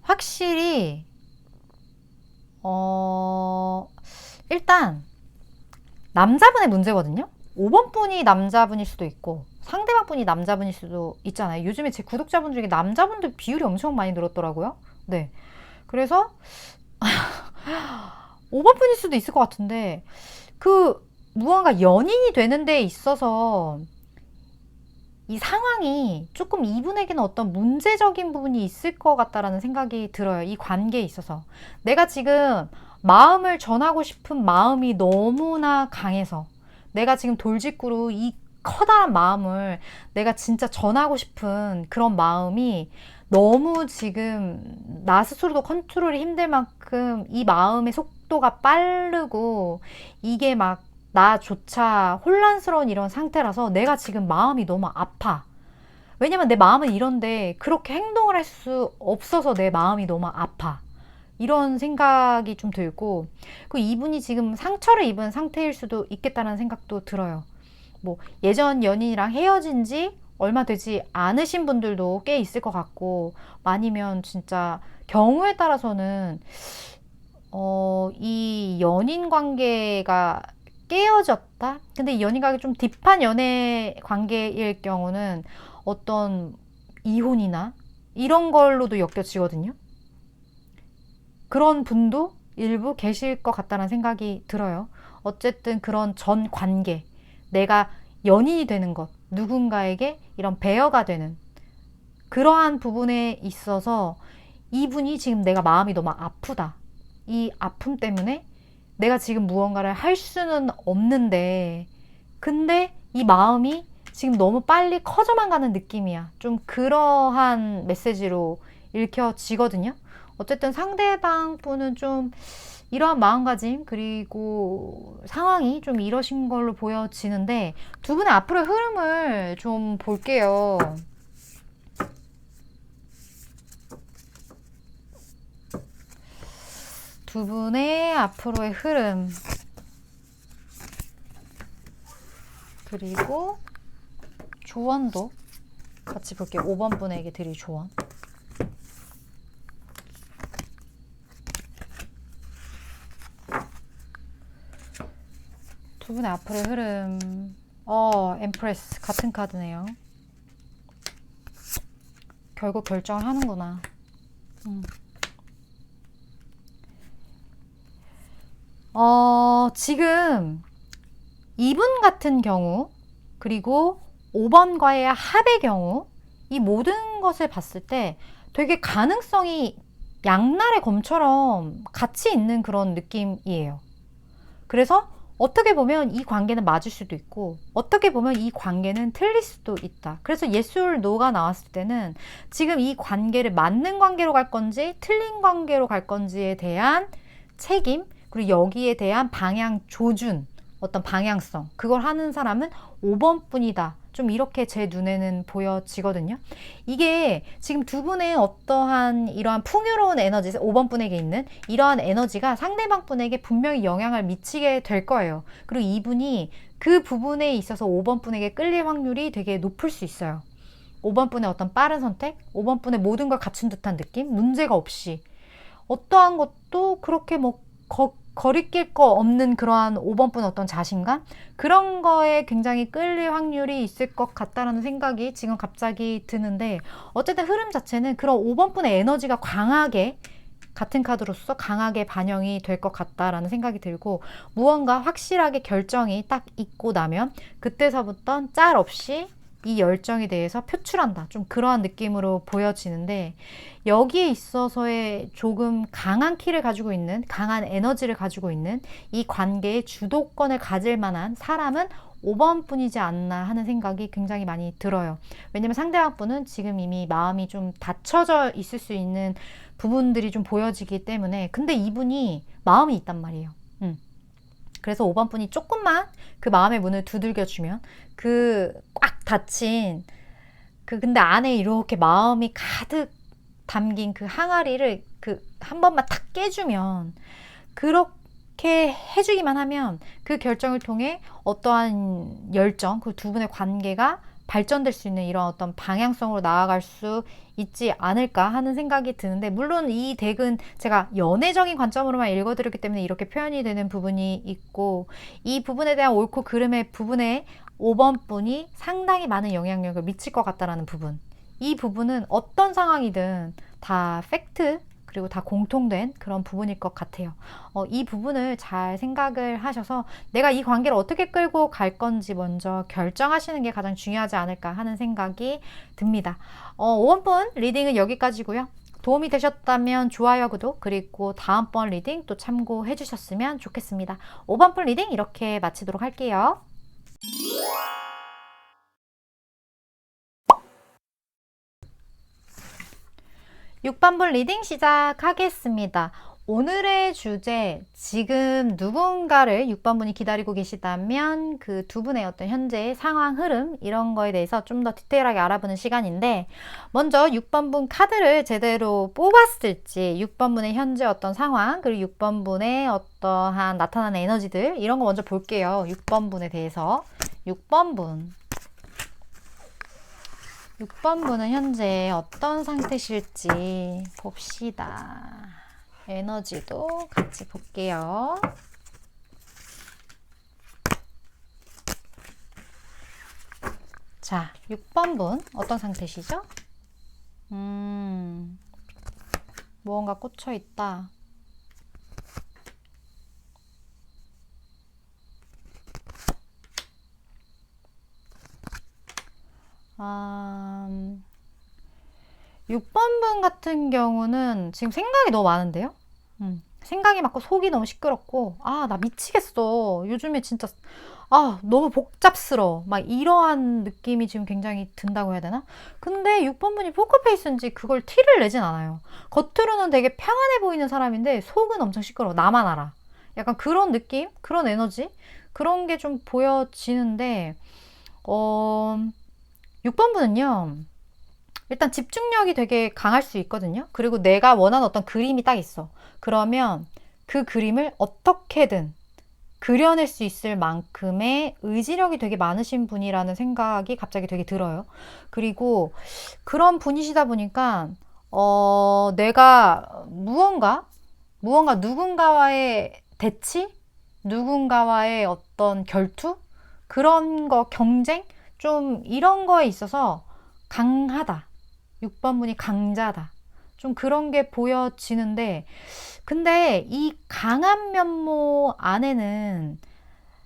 확실히 일단 남자분의 문제거든요. 5번 분이 남자분일 수도 있고 상대방 분이 남자분일 수도 있잖아요. 요즘에 제 구독자분 중에 남자분들 비율이 엄청 많이 늘었더라고요. 네. 그래서 5번 분일 수도 있을 것 같은데 그 무언가 연인이 되는 데 있어서 이 상황이 조금 이분에게는 어떤 문제적인 부분이 있을 것 같다라는 생각이 들어요. 이 관계에 있어서. 내가 지금 마음을 전하고 싶은 마음이 너무나 강해서 내가 지금 돌직구로 이 커다란 마음을 내가 진짜 전하고 싶은 그런 마음이 너무 지금 나 스스로도 컨트롤이 힘들 만큼 이 마음의 속도가 빠르고 이게 막 나조차 혼란스러운 이런 상태라서 내가 지금 마음이 너무 아파. 왜냐면 내 마음은 이런데 그렇게 행동을 할 수 없어서 내 마음이 너무 아파. 이런 생각이 좀 들고, 그 이분이 지금 상처를 입은 상태일 수도 있겠다는 생각도 들어요. 뭐 예전 연인이랑 헤어진 지 얼마 되지 않으신 분들도 꽤 있을 것 같고, 아니면 진짜 경우에 따라서는 이 연인 관계가 깨어졌다? 근데 이 연인 관계 좀 딥한 연애 관계일 경우는 어떤 이혼이나 이런 걸로도 엮여지거든요. 그런 분도 일부 계실 것 같다는 생각이 들어요. 어쨌든 그런 전 관계, 내가 연인이 되는 것, 누군가에게 이런 배어가 되는 그러한 부분에 있어서 이분이 지금 내가 마음이 너무 아프다. 이 아픔 때문에 내가 지금 무언가를 할 수는 없는데 근데 이 마음이 지금 너무 빨리 커져만 가는 느낌이야. 좀 그러한 메시지로 읽혀지거든요. 어쨌든 상대방 분은 좀 이러한 마음가짐 그리고 상황이 좀 이러신 걸로 보여지는데 두 분의 앞으로의 흐름을 좀 볼게요. 두 분의 앞으로의 흐름 그리고 조언도 같이 볼게요. 5번 분에게 드릴 조언. 두 분의 앞으로의 흐름. 엠프레스 같은 카드네요. 결국 결정을 하는구나. 지금 이분 같은 경우 그리고 5번과의 합의 경우 이 모든 것을 봤을 때 되게 가능성이 양날의 검처럼 같이 있는 그런 느낌이에요. 그래서 어떻게 보면 이 관계는 맞을 수도 있고 어떻게 보면 이 관계는 틀릴 수도 있다. 그래서 yes or no가 나왔을 때는 지금 이 관계를 맞는 관계로 갈 건지 틀린 관계로 갈 건지에 대한 책임 그리고 여기에 대한 방향 조준 어떤 방향성 그걸 하는 사람은 5번 분이다. 좀 이렇게 제 눈에는 보여지거든요. 이게 지금 두 분의 어떠한 이러한 풍요로운 에너지 5번 분에게 있는 이러한 에너지가 상대방 분에게 분명히 영향을 미치게 될 거예요. 그리고 이분이 그 부분에 있어서 5번 분에게 끌릴 확률이 되게 높을 수 있어요. 5번 분의 어떤 빠른 선택 5번 분의 모든 걸 갖춘 듯한 느낌 문제가 없이 어떠한 것도 그렇게 뭐 거리낄 거 없는 그러한 5번 분의 어떤 자신감 그런 거에 굉장히 끌릴 확률이 있을 것 같다라는 생각이 지금 갑자기 드는데 어쨌든 흐름 자체는 그런 5번 분의 에너지가 강하게 같은 카드로서 강하게 반영이 될 것 같다라는 생각이 들고 무언가 확실하게 결정이 딱 있고 나면 그때서부터 짤 없이 이 열정에 대해서 표출한다. 좀 그러한 느낌으로 보여지는데 여기에 있어서의 조금 강한 키를 가지고 있는 강한 에너지를 가지고 있는 이 관계의 주도권을 가질 만한 사람은 5번 분이지 않나 하는 생각이 굉장히 많이 들어요. 왜냐면 상대방 분은 지금 이미 마음이 좀 닫혀져 있을 수 있는 부분들이 좀 보여지기 때문에 근데 이분이 마음이 있단 말이에요. 그래서 5번 분이 조금만 그 마음의 문을 두들겨주면 그 꽉 닫힌 그 근데 안에 이렇게 마음이 가득 담긴 그 항아리를 그 한 번만 탁 깨주면, 그렇게 해주기만 하면 그 결정을 통해 어떠한 열정, 그 두 분의 관계가 발전될 수 있는 이런 어떤 방향성으로 나아갈 수 있지 않을까 하는 생각이 드는데, 물론 이 덱은 제가 연애적인 관점으로만 읽어드렸기 때문에 이렇게 표현이 되는 부분이 있고, 이 부분에 대한 옳고 그름의 부분에 5번 분이 상당히 많은 영향력을 미칠 것 같다라는 부분, 이 부분은 어떤 상황이든 다 팩트 그리고 다 공통된 그런 부분일 것 같아요. 이 부분을 잘 생각을 하셔서 내가 이 관계를 어떻게 끌고 갈 건지 먼저 결정하시는 게 가장 중요하지 않을까 하는 생각이 듭니다. 5번 분 리딩은 여기까지고요. 도움이 되셨다면 좋아요, 구독, 그리고 다음번 리딩 또 참고해 주셨으면 좋겠습니다. 5번 분 리딩 이렇게 마치도록 할게요. 6번분 리딩 시작하겠습니다. 오늘의 주제, 지금 누군가를 6번분이 기다리고 계시다면 그 두 분의 어떤 현재의 상황 흐름, 이런 거에 대해서 좀 더 디테일하게 알아보는 시간인데, 먼저 6번분 카드를 제대로 뽑았을지, 6번분의 현재 어떤 상황, 그리고 6번분의 어떠한 나타나는 에너지들, 이런 거 먼저 볼게요. 6번분에 대해서. 6번분은 현재 어떤 상태실지 봅시다. 에너지도 같이 볼게요. 자, 6번분 어떤 상태시죠? 무언가 꽂혀 있다. 아, 6번분 같은 경우는 지금 생각이 너무 많은데요? 생각이 많고 속이 너무 시끄럽고, 나 미치겠어. 요즘에 진짜, 너무 복잡스러워. 막 이러한 느낌이 지금 굉장히 든다고 해야 되나? 근데 6번분이 포커페이스인지 그걸 티를 내진 않아요. 겉으로는 되게 평안해 보이는 사람인데 속은 엄청 시끄러워. 나만 알아. 약간 그런 느낌? 그런 에너지? 그런 게 좀 보여지는데, 6번분은요, 일단 집중력이 되게 강할 수 있거든요. 그리고 내가 원하는 어떤 그림이 딱 있어. 그러면 그 그림을 어떻게든 그려낼 수 있을 만큼의 의지력이 되게 많으신 분이라는 생각이 갑자기 되게 들어요. 그리고 그런 분이시다 보니까 내가 무언가 누군가와의 대치, 누군가와의 어떤 결투, 그런 거, 경쟁, 좀 이런 거에 있어서 강하다. 6번분이 강자다. 좀 그런 게 보여지는데, 근데 이 강한 면모 안에는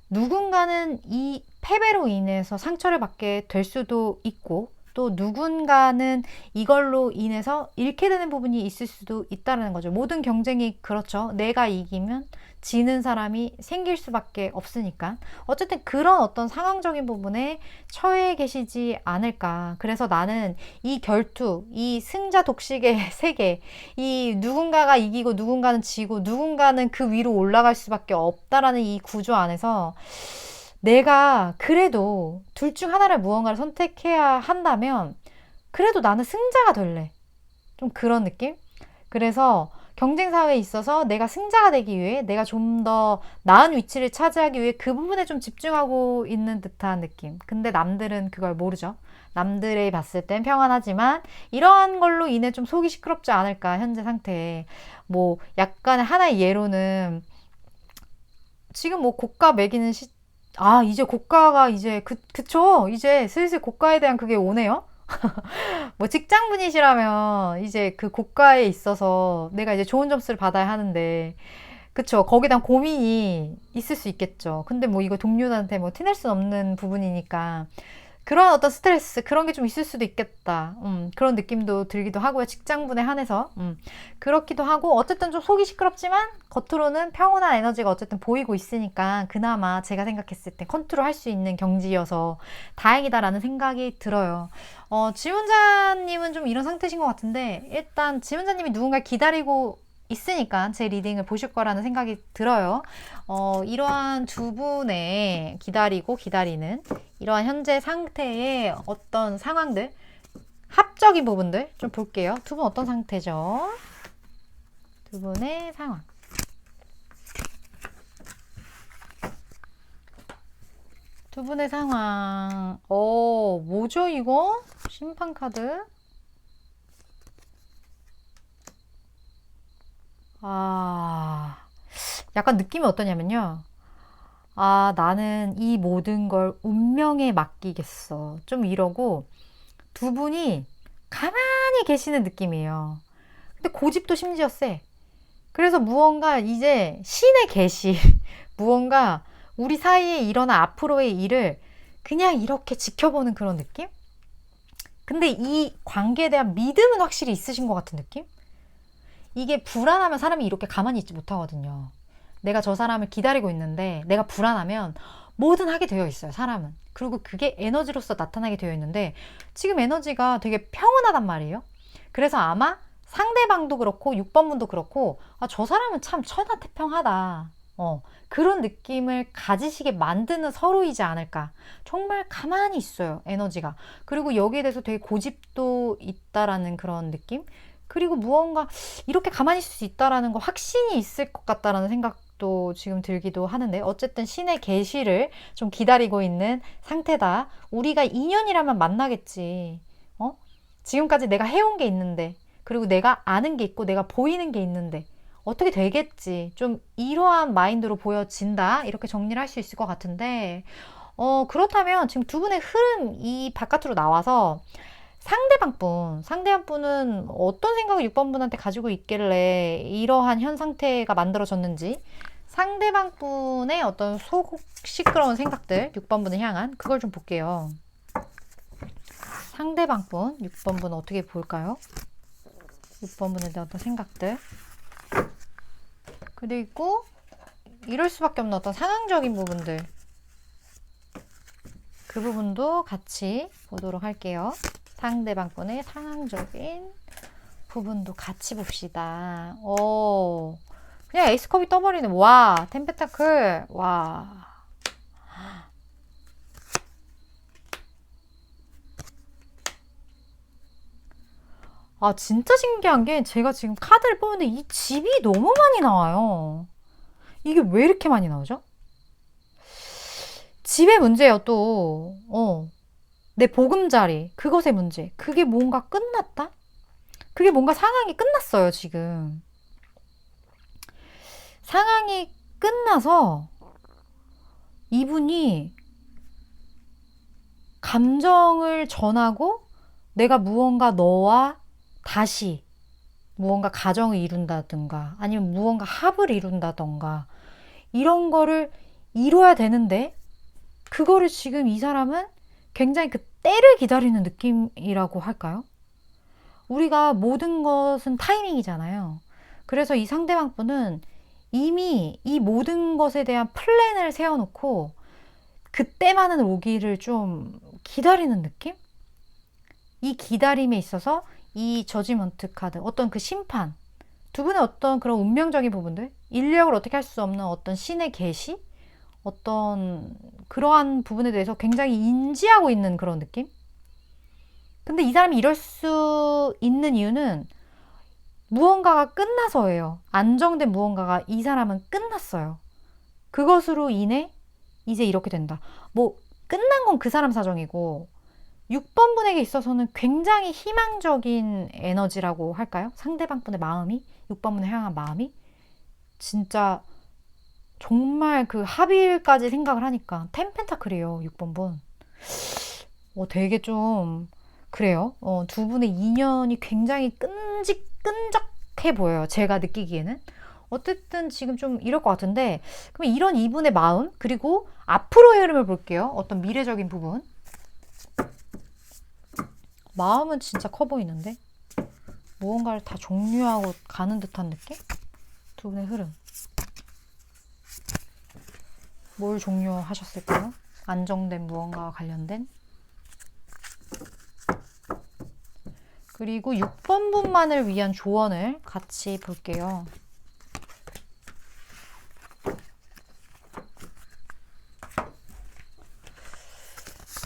누군가는 이 패배로 인해서 상처를 받게 될 수도 있고, 또 누군가는 이걸로 인해서 잃게 되는 부분이 있을 수도 있다는 거죠. 모든 경쟁이 그렇죠. 내가 이기면 지는 사람이 생길 수밖에 없으니까. 어쨌든 그런 어떤 상황적인 부분에 처해 계시지 않을까. 그래서 나는 이 결투, 이 승자 독식의 세계, 이 누군가가 이기고 누군가는 지고 누군가는 그 위로 올라갈 수밖에 없다라는 이 구조 안에서 내가 그래도 둘 중 하나를 무언가를 선택해야 한다면 그래도 나는 승자가 될래. 좀 그런 느낌? 그래서 경쟁사회에 있어서 내가 승자가 되기 위해, 내가 좀 더 나은 위치를 차지하기 위해 그 부분에 좀 집중하고 있는 듯한 느낌. 근데 남들은 그걸 모르죠. 남들이 봤을 땐 평안하지만 이러한 걸로 인해 좀 속이 시끄럽지 않을까, 현재 상태에. 뭐 약간의 하나의 예로는 지금 뭐 고가 매기는 이제 고가가 이제 그쵸. 이제 슬슬 고가에 대한 그게 오네요. 뭐 직장분이시라면 이제 그 고가에 있어서 내가 이제 좋은 점수를 받아야 하는데, 그쵸. 거기에 대한 고민이 있을 수 있겠죠. 근데 뭐 이거 동료한테 뭐 티낼 수 없는 부분이니까 그런 어떤 스트레스, 그런 게 좀 있을 수도 있겠다. 그런 느낌도 들기도 하고요. 직장분에 한해서. 그렇기도 하고, 어쨌든 좀 속이 시끄럽지만 겉으로는 평온한 에너지가 어쨌든 보이고 있으니까 그나마 제가 생각했을 때 컨트롤 할 수 있는 경지여서 다행이다라는 생각이 들어요. 지훈자님은 좀 이런 상태신 것 같은데, 일단 지훈자님이 누군가 기다리고 있으니까 제 리딩을 보실 거라는 생각이 들어요. 이러한 두 분의 기다리고 기다리는 이러한 현재 상태의 어떤 상황들, 합적인 부분들 좀 볼게요. 두 분 어떤 상태죠? 두 분의 상황. 두 분의 상황. 뭐죠 이거? 심판 카드. 약간 느낌이 어떠냐면요. 나는 이 모든 걸 운명에 맡기겠어. 좀 이러고 두 분이 가만히 계시는 느낌이에요. 근데 고집도 심지어 세. 그래서 무언가 이제 신의 계시, 무언가 우리 사이에 일어난 앞으로의 일을 그냥 이렇게 지켜보는 그런 느낌? 근데 이 관계에 대한 믿음은 확실히 있으신 것 같은 느낌? 이게 불안하면 사람이 이렇게 가만히 있지 못하거든요. 내가 저 사람을 기다리고 있는데 내가 불안하면 뭐든 하게 되어 있어요, 사람은. 그리고 그게 에너지로서 나타나게 되어 있는데 지금 에너지가 되게 평온하단 말이에요. 그래서 아마 상대방도 그렇고 6번 분도 그렇고 저 사람은 참 천하태평하다. 그런 느낌을 가지시게 만드는 서로이지 않을까. 정말 가만히 있어요, 에너지가. 그리고 여기에 대해서 되게 고집도 있다라는 그런 느낌? 그리고 무언가 이렇게 가만히 있을 수 있다라는 거 확신이 있을 것 같다라는 생각도 지금 들기도 하는데 어쨌든 신의 계시를 좀 기다리고 있는 상태다. 우리가 인연이라면 만나겠지. 지금까지 내가 해온 게 있는데 그리고 내가 아는 게 있고 내가 보이는 게 있는데 어떻게 되겠지. 좀 이러한 마인드로 보여진다. 이렇게 정리를 할 수 있을 것 같은데 그렇다면 지금 두 분의 흐름 이 바깥으로 나와서 상대방 분은 어떤 생각을 6번 분한테 가지고 있길래 이러한 현 상태가 만들어졌는지 상대방 분의 어떤 속 시끄러운 생각들 6번 분을 향한 그걸 좀 볼게요. 상대방 분 6번 분 어떻게 볼까요? 6번 분에 대한 어떤 생각들 그리고 이럴 수밖에 없는 어떤 상황적인 부분들 그 부분도 같이 보도록 할게요. 상대방 분의 상황적인 부분도 같이 봅시다. 그냥 에이스컵이 떠버리네. 와, 텐페타클. 와. 진짜 신기한 게 제가 지금 카드를 뽑는데 이 집이 너무 많이 나와요. 이게 왜 이렇게 많이 나오죠? 집의 문제예요, 또. 내 보금자리. 그것의 문제. 그게 뭔가 끝났다? 그게 뭔가 상황이 끝났어요, 지금. 상황이 끝나서 이분이 감정을 전하고 내가 무언가 너와 다시 무언가 가정을 이룬다든가 아니면 무언가 합을 이룬다든가 이런 거를 이뤄야 되는데 그거를 지금 이 사람은 굉장히 그 때를 기다리는 느낌이라고 할까요? 우리가 모든 것은 타이밍이잖아요. 그래서 이 상대방 분은 이미 이 모든 것에 대한 플랜을 세워놓고 그때만은 오기를 좀 기다리는 느낌? 이 기다림에 있어서 이 저지먼트 카드, 어떤 그 심판, 두 분의 어떤 그런 운명적인 부분들, 인력을 어떻게 할 수 없는 어떤 신의 계시, 어떤 그러한 부분에 대해서 굉장히 인지하고 있는 그런 느낌? 근데 이 사람이 이럴 수 있는 이유는 무언가가 끝나서예요. 안정된 무언가가 이 사람은 끝났어요. 그것으로 인해 이제 이렇게 된다. 뭐 끝난 건 그 사람 사정이고 6번 분에게 있어서는 굉장히 희망적인 에너지라고 할까요? 상대방 분의 마음이 6번 분을 향한 마음이 진짜 정말 그 합일까지 생각을 하니까 텐펜타클이에요. 6번 분. 되게 좀 그래요. 두 분의 인연이 굉장히 끈적해 보여요. 제가 느끼기에는. 어쨌든 지금 좀 이럴 것 같은데 그럼 이런 이분의 마음 그리고 앞으로의 흐름을 볼게요. 어떤 미래적인 부분. 마음은 진짜 커 보이는데 무언가를 다 종료하고 가는 듯한 느낌? 두 분의 흐름. 뭘 종료하셨을까요? 안정된 무언가와 관련된. 그리고 6번 분만을 위한 조언을 같이 볼게요.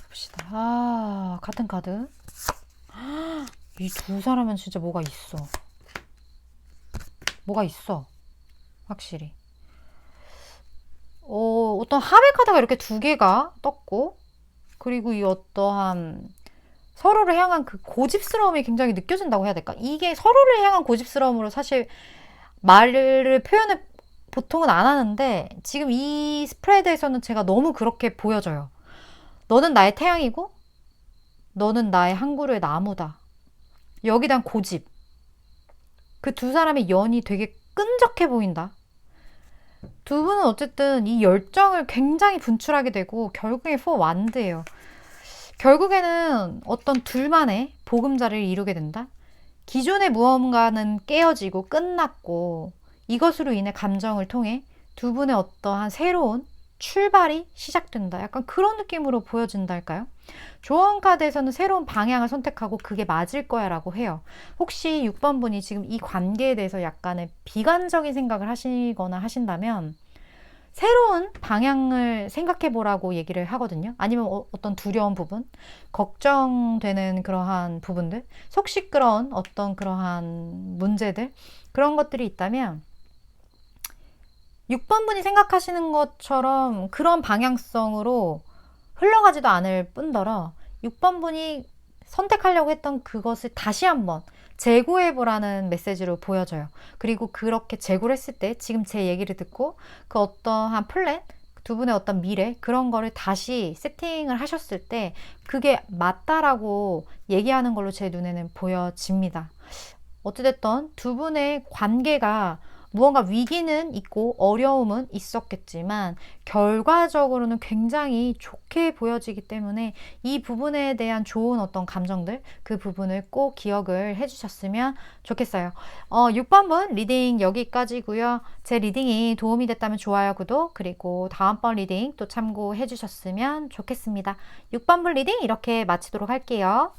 봅시다. 같은 카드. 이 두 사람은 진짜 뭐가 있어. 뭐가 있어. 확실히. 어떤 하회 카드가 이렇게 두 개가 떴고, 그리고 이 어떠한 서로를 향한 그 고집스러움이 굉장히 느껴진다고 해야 될까? 이게 서로를 향한 고집스러움으로 사실 말을 표현을 보통은 안 하는데, 지금 이 스프레드에서는 제가 너무 그렇게 보여져요. 너는 나의 태양이고, 너는 나의 한 그루의 나무다. 여기에 대한 고집. 그 두 사람의 연이 되게 끈적해 보인다. 두 분은 어쨌든 이 열정을 굉장히 분출하게 되고 결국에 포 완드예요. 결국에는 어떤 둘만의 보금자리를 이루게 된다. 기존의 무언가는 깨어지고 끝났고 이것으로 인해 감정을 통해 두 분의 어떠한 새로운 출발이 시작된다. 약간 그런 느낌으로 보여진달까요? 조언 카드에서는 새로운 방향을 선택하고 그게 맞을 거야 라고 해요. 혹시 6번 분이 지금 이 관계에 대해서 약간의 비관적인 생각을 하시거나 하신다면 새로운 방향을 생각해 보라고 얘기를 하거든요. 아니면 어떤 두려운 부분, 걱정되는 그러한 부분들, 속 시끄러운 어떤 그러한 문제들, 그런 것들이 있다면 6번 분이 생각하시는 것처럼 그런 방향성으로 흘러가지도 않을 뿐더러 6번 분이 선택하려고 했던 그것을 다시 한번 재고해보라는 메시지로 보여져요. 그리고 그렇게 재고를 했을 때 지금 제 얘기를 듣고 그 어떠한 플랜, 두 분의 어떤 미래 그런 거를 다시 세팅을 하셨을 때 그게 맞다라고 얘기하는 걸로 제 눈에는 보여집니다. 어찌됐든 두 분의 관계가 무언가 위기는 있고 어려움은 있었겠지만 결과적으로는 굉장히 좋게 보여지기 때문에 이 부분에 대한 좋은 어떤 감정들 그 부분을 꼭 기억을 해주셨으면 좋겠어요. 6번분 리딩 여기까지고요. 제 리딩이 도움이 됐다면 좋아요, 구독 그리고 다음번 리딩 또 참고해 주셨으면 좋겠습니다. 6번분 리딩 이렇게 마치도록 할게요.